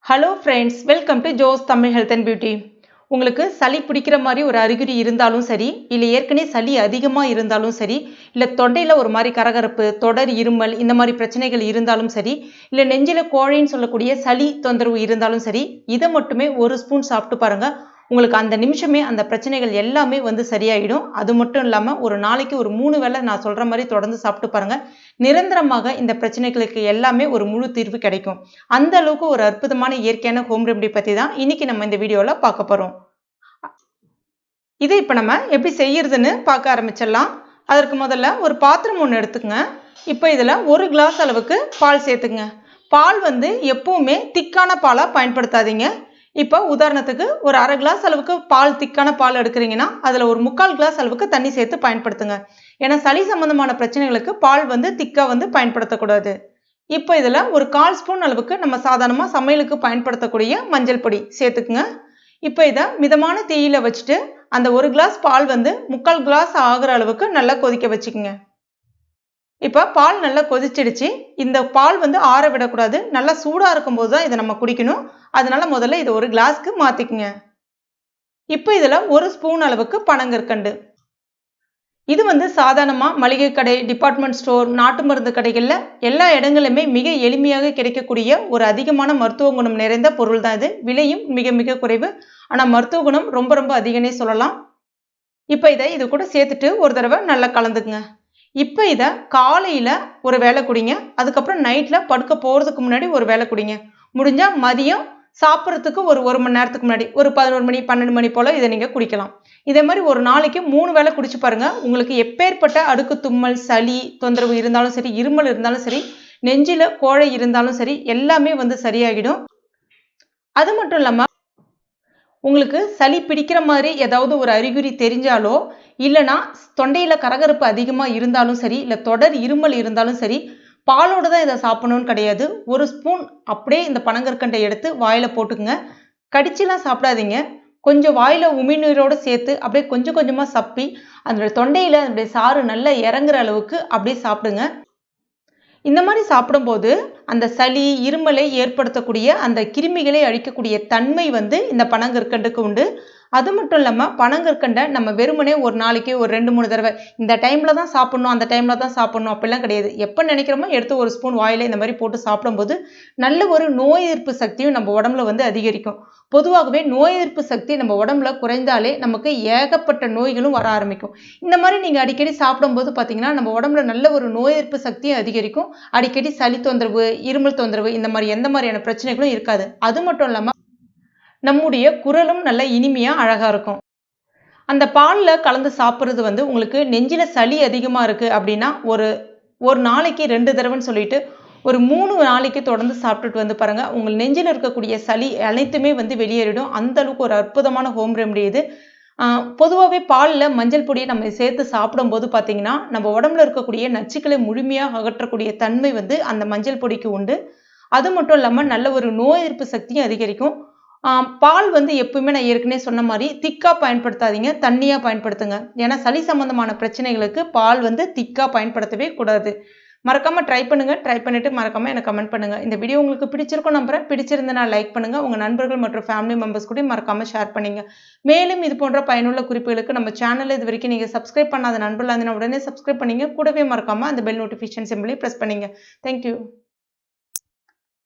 Hello friends, welcome to Jos Tamil health and beauty. உங்களுக்கு சளி பிடிக்கிற மாதிரி ஒரு அறிகுறி இருந்தாலும் சரி, இல்லை ஏற்கனவே சளி அதிகமாக இருந்தாலும் சரி, இல்லை தொண்டையில் ஒரு மாதிரி கரகரப்பு, தொடர் இருமல் இந்த மாதிரி பிரச்சனைகள் இருந்தாலும் சரி, இல்லை நெஞ்சில் கோழைன்னு சொல்லக்கூடிய சளி தொந்தரவு இருந்தாலும் சரி, இதை மட்டுமே ஒரு ஸ்பூன் சாப்பிட்டு பாருங்கள். உங்களுக்கு அந்த நிமிஷமே அந்த பிரச்சனைகள் எல்லாமே வந்து சரியாயிடும். அது மட்டும் இல்லாமல் ஒரு நாளைக்கு ஒரு 3 வேளை நான் சொல்கிற மாதிரி தொடர்ந்து சாப்பிட்டு பாருங்கள். நிரந்தரமாக இந்த பிரச்சனைகளுக்கு எல்லாமே ஒரு முழு தீர்வு கிடைக்கும். அந்த அளவுக்கு ஒரு அற்புதமான இயற்கையான ஹோம் ரெமெடி பற்றி தான் இன்னைக்கு நம்ம இந்த வீடியோவில் பார்க்க போகிறோம். இதை இப்போ நம்ம எப்படி செய்யறதுன்னு பார்க்க ஆரம்பிச்சிடலாம். அதற்கு முதல்ல ஒரு பாத்திரம் ஒன்று எடுத்துக்கங்க. இப்போ இதில் 1 கிளாஸ் அளவுக்கு பால் சேர்த்துக்குங்க. பால் வந்து எப்பவுமே திக்கான பாலாக பயன்படுத்தாதீங்க. இப்போ உதாரணத்துக்கு ஒரு 1/2 கிளாஸ் அளவுக்கு பால் திக்கான பால் எடுக்கிறீங்கன்னா அதில் ஒரு 3/4 கிளாஸ் அளவுக்கு தண்ணி சேர்த்து பயன்படுத்துங்க. ஏன்னா சளி சம்பந்தமான பிரச்சனைகளுக்கு பால் வந்து திக்காக வந்து பயன்படுத்தக்கூடாது. இப்போ இதில் ஒரு 1/4 ஸ்பூன் அளவுக்கு நம்ம சாதாரணமாக சமையலுக்கு பயன்படுத்தக்கூடிய மஞ்சள் பொடி சேர்த்துக்குங்க. இப்போ இதை மிதமான தீயில வச்சுட்டு அந்த 1 கிளாஸ் பால் வந்து 3/4 கிளாஸ் ஆகிற அளவுக்கு நல்லா கொதிக்க வச்சுக்கோங்க. இப்போ பால் நல்லா கொதிச்சிடுச்சு. இந்த பால் வந்து ஆற விடக்கூடாது. நல்லா சூடாக இருக்கும்போது தான் இதை நம்ம குடிக்கணும். அதனால முதல்ல இதை ஒரு கிளாஸ்க்கு மாற்றிக்குங்க. இப்போ இதில் 1 ஸ்பூன் அளவுக்கு பனங்கற்கண்டு. இது வந்து சாதாரணமாக மளிகை கடை, டிபார்ட்மெண்ட் ஸ்டோர், நாட்டு மருந்து கடைகளில் எல்லா இடங்களிலுமே மிக எளிமையாக கிடைக்கக்கூடிய ஒரு அதிகமான மருத்துவ குணம் நிறைந்த பொருள் தான் இது. விலையும் மிக மிக குறைவு. ஆனால் மருத்துவ குணம் ரொம்ப ரொம்ப அதிகம்னே சொல்லலாம். இப்போ இது கூட சேர்த்துட்டு ஒரு தடவை நல்லா கலந்துக்குங்க. இப்போ இதை காலையில் ஒரு வேளை குடிங்க. அதுக்கப்புறம் நைட்டில் படுக்க போகிறதுக்கு முன்னாடி ஒரு வேளை குடிங்க. முடிஞ்சால் மதியம் சாப்பிட்றதுக்கு ஒரு மணி நேரத்துக்கு முன்னாடி ஒரு 11 மணி 12 மணி போல் இதை நீங்கள் குடிக்கலாம். இதே மாதிரி ஒரு நாளைக்கு 3 வேளை குடிச்சு பாருங்கள். உங்களுக்கு எப்பேற்பட்ட அடுக்கு தும்மல், சளி தொந்தரவு இருந்தாலும் சரி, இருமல் இருந்தாலும் சரி, நெஞ்சில் கோழை இருந்தாலும் சரி, எல்லாமே வந்து சரியாகிடும். அது மட்டும் இல்லாமல் உங்களுக்கு சளி பிடிக்கிற மாதிரி ஏதாவது ஒரு அறிகுறி தெரிஞ்சாலோ, இல்லைனா தொண்டையில் கரகரப்பு அதிகமாக இருந்தாலும் சரி, இல்லை தொடர் இருமல் இருந்தாலும் சரி, பாலோடு தான் இதை சாப்பிடணும்னு கிடையாது. 1 ஸ்பூன் அப்படியே இந்த பனங்கற்கண்டை எடுத்து வாயில் போட்டுக்குங்க. கடிச்சுலாம் சாப்பிடாதீங்க. கொஞ்சம் வாயில் உமிழ்நீரோடு சேர்த்து அப்படியே கொஞ்சம் கொஞ்சமாக சப்பி அந்த தொண்டையில் அதனுடைய சாறு நல்லா இறங்குற அளவுக்கு அப்படியே சாப்பிடுங்க. இந்த மாதிரி சாப்பிடும்போது அந்த சளி, இருமலை ஏற்படுத்தக்கூடிய அந்த கிருமிகளை அழிக்கக்கூடிய தன்மை வந்து இந்த பனங்கற்கண்டுக்கு உண்டு. அது மட்டும் இல்லாமல் பனங்கற்கண்டை நம்ம வெறுமனே ஒரு நாளைக்கு ஒரு 2-3 தடவை இந்த டைமில் தான் சாப்பிட்ணும், அந்த டைமில் தான் சாப்பிட்ணும் அப்படிலாம் கிடையாது. எப்போ நினைக்கிறோமோ எடுத்து 1 ஸ்பூன் வாயில் இந்த மாதிரி போட்டு சாப்பிடும்போது நல்ல ஒரு நோய் எதிர்ப்பு சக்தியும் நம்ம உடம்புல வந்து அதிகரிக்கும். பொதுவாகவே நோய் எதிர்ப்பு சக்தி நம்ம உடம்புல குறைந்தாலே நமக்கு ஏகப்பட்ட நோய்களும் வர ஆரம்பிக்கும். இந்த மாதிரி நீங்கள் அடிக்கடி சாப்பிடும்போது பார்த்தீங்கன்னா நம்ம உடம்புல நல்ல ஒரு நோய் எதிர்ப்பு சக்தியும் அதிகரிக்கும். அடிக்கடி சளி தொந்தரவு, இருமல் தொந்தரவு இந்த மாதிரி எந்த மாதிரியான பிரச்சனைகளும் இருக்காது. அது மட்டும் இல்லாமல் நம்முடைய குரலும் நல்ல இனிமையா அழகா இருக்கும். அந்த பாலில் கலந்து சாப்பிட்றது வந்து உங்களுக்கு நெஞ்சில் சளி அதிகமாக இருக்குது அப்படின்னா ஒரு நாளைக்கு 2 தடவைன்னு சொல்லிட்டு ஒரு 3 நாளைக்கு தொடர்ந்து சாப்பிட்டுட்டு வந்து பாருங்கள். உங்கள் நெஞ்சில் இருக்கக்கூடிய சளி அனைத்துமே வந்து வெளியேறிடும். அந்த அளவுக்கு ஒரு அற்புதமான ஹோம் ரெமெடி இது. பொதுவாகவே பாலில் மஞ்சள் பொடியை நம்ம சேர்த்து சாப்பிடும்போது பார்த்தீங்கன்னா நம்ம உடம்புல இருக்கக்கூடிய நச்சுக்களை முழுமையாக அகற்றக்கூடிய தன்மை வந்து அந்த மஞ்சள் பொடிக்கு உண்டு. அது மட்டும் இல்லாமல் நல்ல ஒரு நோய் எதிர்ப்பு சக்தியும் அதிகரிக்கும். பால் வந்து எப்பவுமே நான் ஏற்கனவே சொன்ன மாதிரி திக்காக பயன்படுத்தாதீங்க, தண்ணியாக பயன்படுத்துங்க. ஏன்னா சளி சம்பந்தமான பிரச்சனைகளுக்கு பால் வந்து திக்காக பயன்படுத்தவே கூடாது. மறக்காமல் ட்ரை பண்ணுங்கள். ட்ரை பண்ணிவிட்டு மறக்காமல் எனக்கு கமெண்ட் பண்ணுங்கள். இந்த வீடியோ உங்களுக்கு பிடிச்சிருக்கும் நம்புறேன். பிடிச்சிருந்தனா லைக் பண்ணுங்கள். உங்கள் நண்பர்கள் மற்றும் ஃபேமிலி மெம்பர்ஸ் கூட மறக்காமல் ஷேர் பண்ணுங்க. மேலும் இது போன்ற பயனுள்ள குறிப்புகளுக்கு நம்ம சேனலில் இது வரைக்கும் நீங்கள் சப்ஸ்கிரைப் பண்ணாத நண்பர்களாக இருந்தீங்கன்னா உடனே சப்ஸ்கிரைப் பண்ணிங்க. கூடவே மறக்காமல் அந்த பெல் நோட்டிஃபிகேஷன் சிம்பிளை ப்ரெஸ் பண்ணிங்க. தேங்க்யூ.